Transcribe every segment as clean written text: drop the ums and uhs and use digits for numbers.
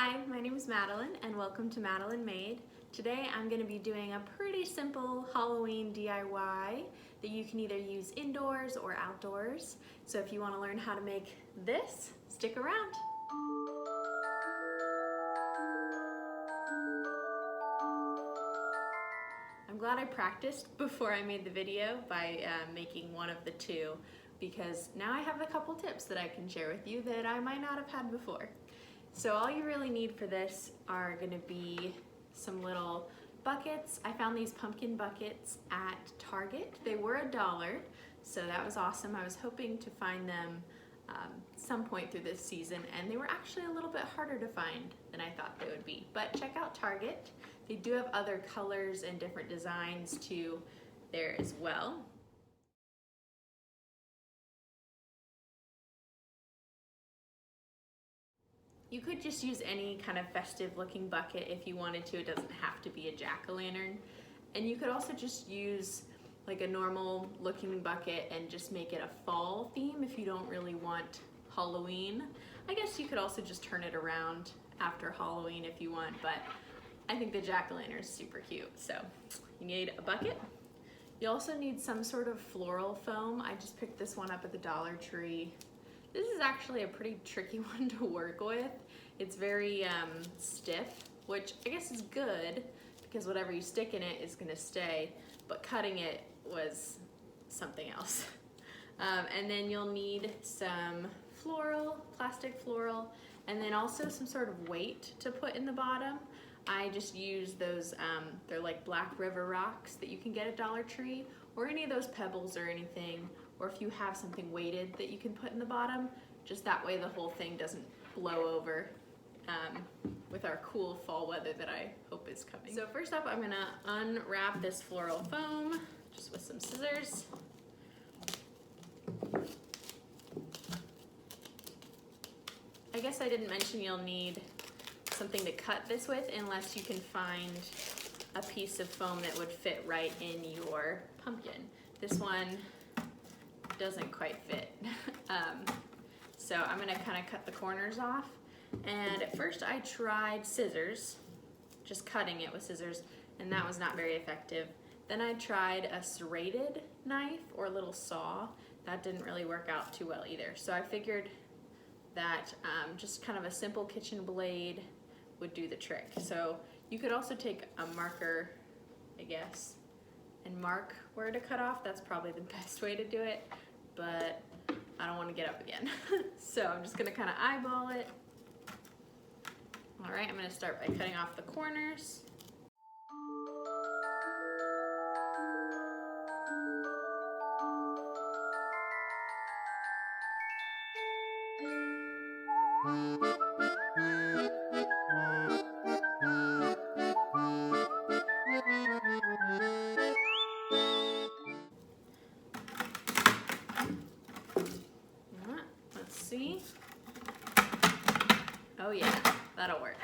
Hi, my name is Madeline and welcome to Madeline Made. Today I'm going to be doing a pretty simple Halloween DIY that you can either use indoors or outdoors. So if you want to learn how to make this, stick around. I'm glad I practiced before I made the video by making one of the two, because now I have a couple tips that I can share with you that I might not have had before. So all you really need for this are going to be some little buckets. I found these pumpkin buckets at Target. They were $1, so that was awesome. I was hoping to find them some point through this season, and they were actually a little bit harder to find than I thought they would be. But check out Target. They do have other colors and different designs too there as well. You could just use any kind of festive looking bucket if you wanted to. It doesn't have to be a jack-o'-lantern. And you could also just use like a normal looking bucket and just make it a fall theme if you don't really want Halloween. I guess you could also just turn it around after Halloween if you want, but I think the jack-o'-lantern is super cute. So you need a bucket. You also need some sort of floral foam. I just picked this one up at the Dollar Tree. This is actually a pretty tricky one to work with. It's very stiff, which I guess is good because whatever you stick in it is gonna stay, but cutting it was something else. And then you'll need some floral, plastic floral, and then also some sort of weight to put in the bottom. I just use those, they're like Black River rocks that you can get at Dollar Tree, or any of those pebbles or anything, or if you have something weighted that you can put in the bottom, just that way the whole thing doesn't blow over with our cool fall weather that I hope is coming. So first up, I'm gonna unwrap this floral foam just with some scissors. I guess I didn't mention you'll need something to cut this with unless you can find a piece of foam that would fit right in your pumpkin. This one doesn't quite fit. So I'm gonna kind of cut the corners off. And at first I tried scissors, just cutting it with scissors, and that was not very effective. Then I tried a serrated knife or a little saw. That didn't really work out too well either. So I figured that just kind of a simple kitchen blade would do the trick. So you could also take a marker, I guess, and mark where to cut off. That's probably the best way to do it, but I don't want to get up again. So I'm just gonna kind of eyeball it. All right, I'm gonna start by cutting off the corners. Let's see. Oh yeah, that'll work.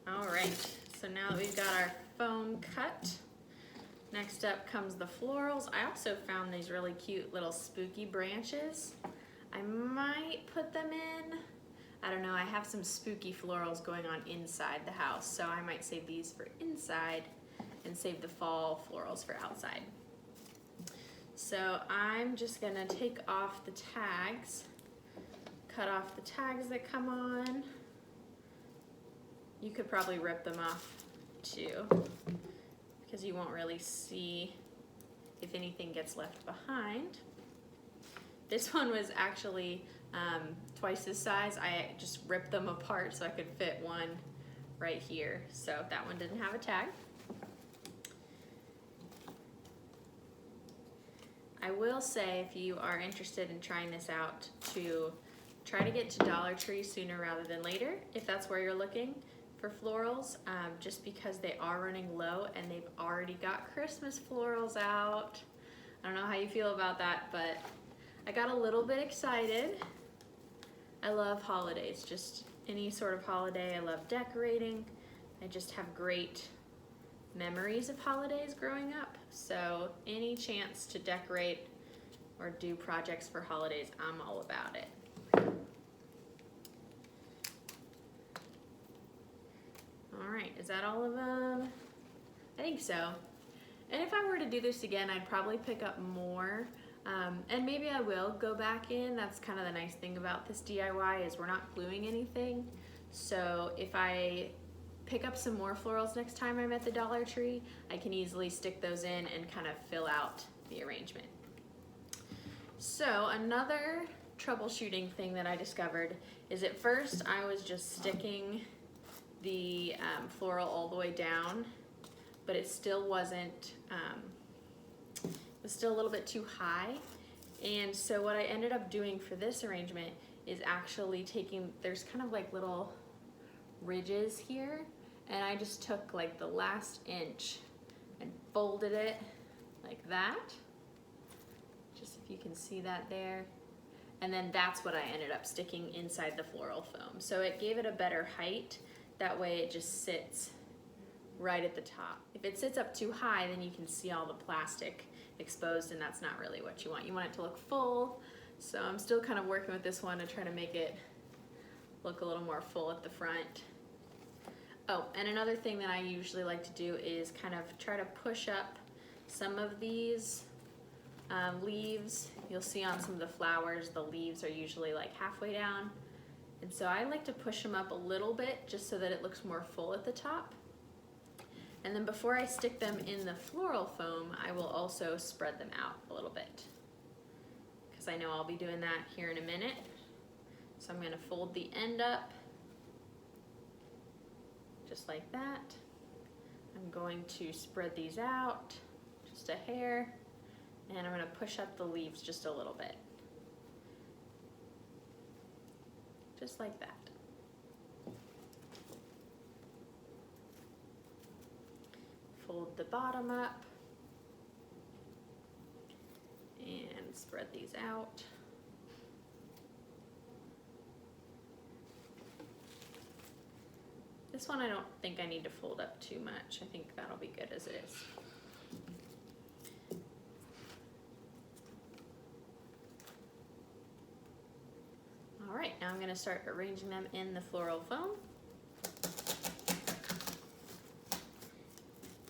All right, so now that we've got our foam cut, next up comes the florals. I also found these really cute little spooky branches. I might put them in. I don't know, I have some spooky florals going on inside the house, so I might save these for inside and save the fall florals for outside. So I'm just gonna take off the tags, cut off the tags that come on. You could probably rip them off too, because you won't really see if anything gets left behind. This one was actually twice this size. I just ripped them apart so I could fit one right here. So that one didn't have a tag. I will say, if you are interested in trying this out, to try to get to Dollar Tree sooner rather than later, if that's where you're looking for florals, just because they are running low and they've already got Christmas florals out. I don't know how you feel about that, but I got a little bit excited. I love holidays, just any sort of holiday. I love decorating. I just have great memories of holidays growing up, so any chance to decorate or do projects for holidays, I'm all about it. is that all of them? I think so. And if I were to do this again, I'd probably pick up more. And maybe I will go back in. That's kind of the nice thing about this DIY is we're not gluing anything. So if I pick up some more florals next time I'm at the Dollar Tree, I can easily stick those in and kind of fill out the arrangement. So another troubleshooting thing that I discovered is at first I was just sticking the floral all the way down, but it still wasn't, it was still a little bit too high. And so what I ended up doing for this arrangement is actually taking, there's kind of like little ridges here, and I just took like the last inch and folded it like that. Just if you can see that there. And then that's what I ended up sticking inside the floral foam. So it gave it a better height. That way it just sits right at the top. If it sits up too high, then you can see all the plastic exposed, and that's not really what you want. You want it to look full. So I'm still kind of working with this one to try to make it look a little more full at the front. Oh, and another thing that I usually like to do is kind of try to push up some of these leaves. You'll see on some of the flowers, the leaves are usually like halfway down. And so I like to push them up a little bit just so that it looks more full at the top. And then before I stick them in the floral foam, I will also spread them out a little bit, because I know I'll be doing that here in a minute. So I'm going to fold the end up just like that. I'm going to spread these out just a hair, and I'm going to push up the leaves just a little bit, just like that. Fold the bottom up and spread these out. This one I don't think I need to fold up too much. I think that'll be good as it is. All right, now I'm going to start arranging them in the floral foam.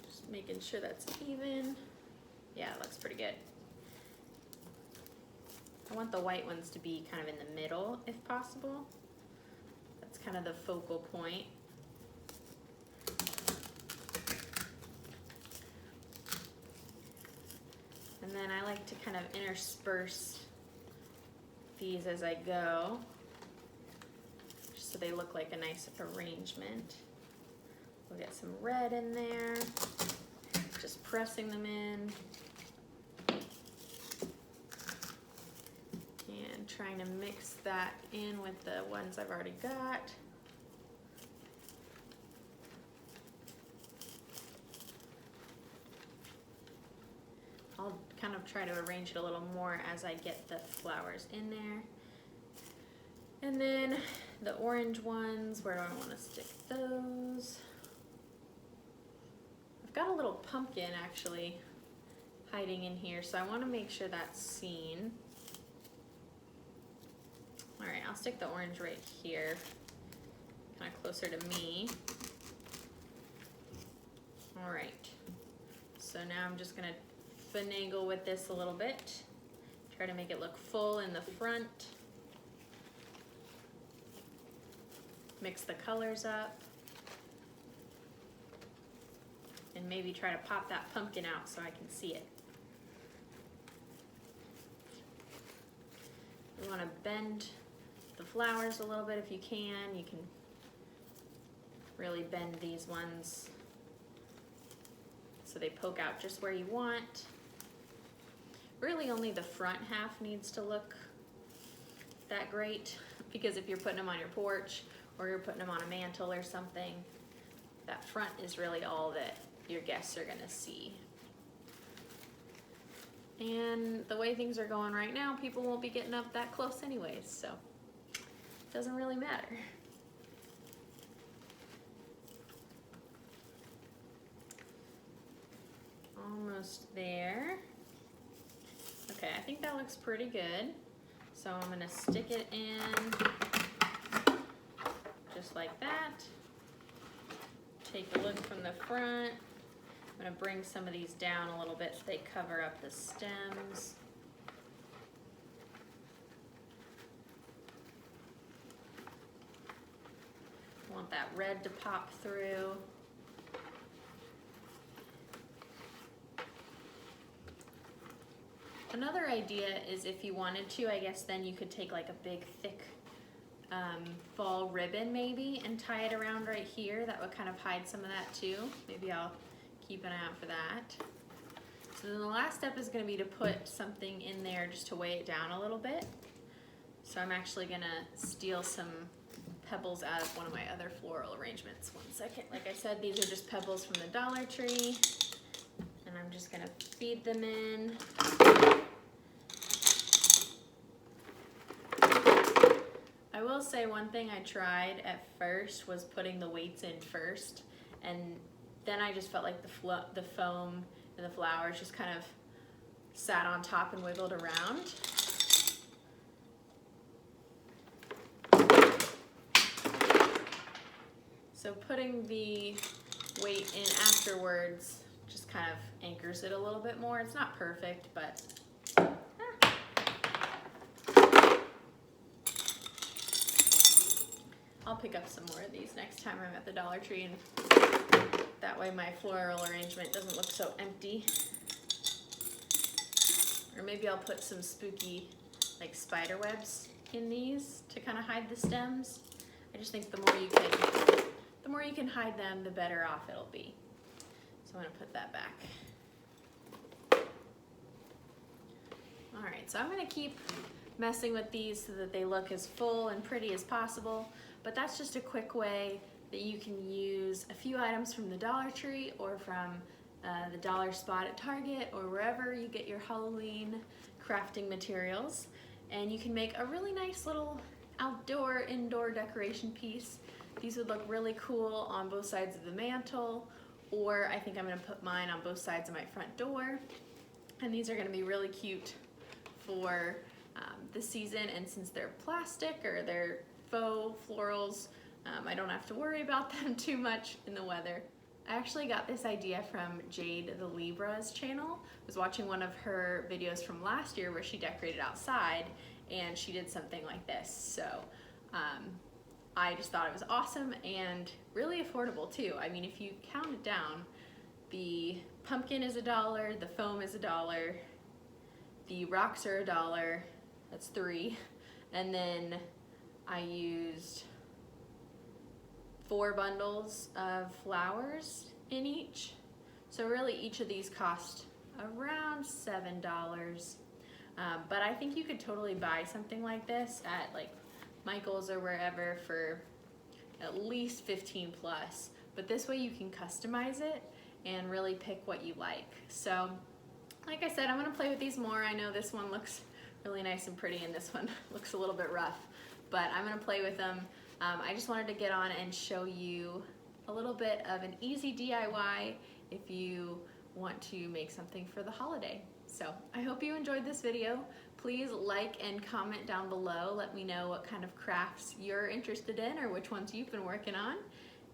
Just making sure that's even. Yeah, it looks pretty good. I want the white ones to be kind of in the middle if possible. That's kind of the focal point. And then I like to kind of intersperse these as I go, just so they look like a nice arrangement. We'll get some red in there, just pressing them in, and trying to mix that in with the ones I've already got. I'll kind of try to arrange it a little more as I get the flowers in there. And then the orange ones, where do I want to stick those? I've got a little pumpkin actually hiding in here, so I want to make sure that's seen. All right, I'll stick the orange right here, kind of closer to me. All right, so now I'm just gonna finagle with this a little bit, try to make it look full in the front, mix the colors up, and maybe try to pop that pumpkin out so I can see it. You want to bend the flowers a little bit if you can. You can really bend these ones so they poke out just where you want. Really only the front half needs to look that great, because if you're putting them on your porch or you're putting them on a mantle or something, that front is really all that your guests are gonna see. And the way things are going right now, people won't be getting up that close anyways, so it doesn't really matter. Almost there. Okay, I think that looks pretty good. So I'm gonna stick it in just like that. take a look from the front. I'm going to bring some of these down a little bit so they cover up the stems. I want that red to pop through. Another idea is if you wanted to, I guess then you could take like a big thick fall ribbon maybe and tie it around right here. That would kind of hide some of that too. Maybe I'll keep an eye out for that. So then the last step is going to be to put something in there just to weigh it down a little bit. So I'm actually going to steal some pebbles out of one of my other floral arrangements. One second. Like I said, these are just pebbles from the Dollar Tree. And I'm just going to feed them in. I will say one thing I tried at first was putting the weights in first, and then I just felt like the foam and the flowers just kind of sat on top and wiggled around. So putting the weight in afterwards just kind of anchors it a little bit more. It's not perfect, but I'll pick up some more of these next time I'm at the Dollar Tree, and that way my floral arrangement doesn't look so empty. Or maybe I'll put some spooky like spider webs in these to kind of hide the stems. I just think the more you can hide them, the better off it'll be. So I'm gonna put that back. All right, so I'm gonna keep messing with these so that they look as full and pretty as possible. But that's just a quick way that you can use a few items from the Dollar Tree or from the dollar spot at Target or wherever you get your Halloween crafting materials. And you can make a really nice little outdoor, indoor decoration piece. These would look really cool on both sides of the mantle, or I think I'm gonna put mine on both sides of my front door. And these are gonna be really cute for the season, and since they're plastic or they're faux florals, I don't have to worry about them too much in the weather. I actually got this idea from Jade the Libra's channel. I was watching one of her videos from last year where she decorated outside, and she did something like this. So I just thought it was awesome and really affordable too. I mean, if you count it down, the pumpkin is $1, the foam is $1, the rocks are $1, that's 3, and then I used 4 bundles of flowers in each. So really each of these cost around $7. But I think you could totally buy something like this at like Michael's or wherever for at least 15 plus. But this way you can customize it and really pick what you like. So like I said, I'm gonna play with these more. I know this one looks really nice and pretty and this one looks a little bit rough, but I'm gonna play with them. I just wanted to get on and show you a little bit of an easy DIY if you want to make something for the holiday. So I hope you enjoyed this video. Please like and comment down below. Let me know what kind of crafts you're interested in or which ones you've been working on.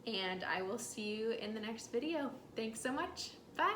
And I will see you in the next video. Thanks so much. Bye.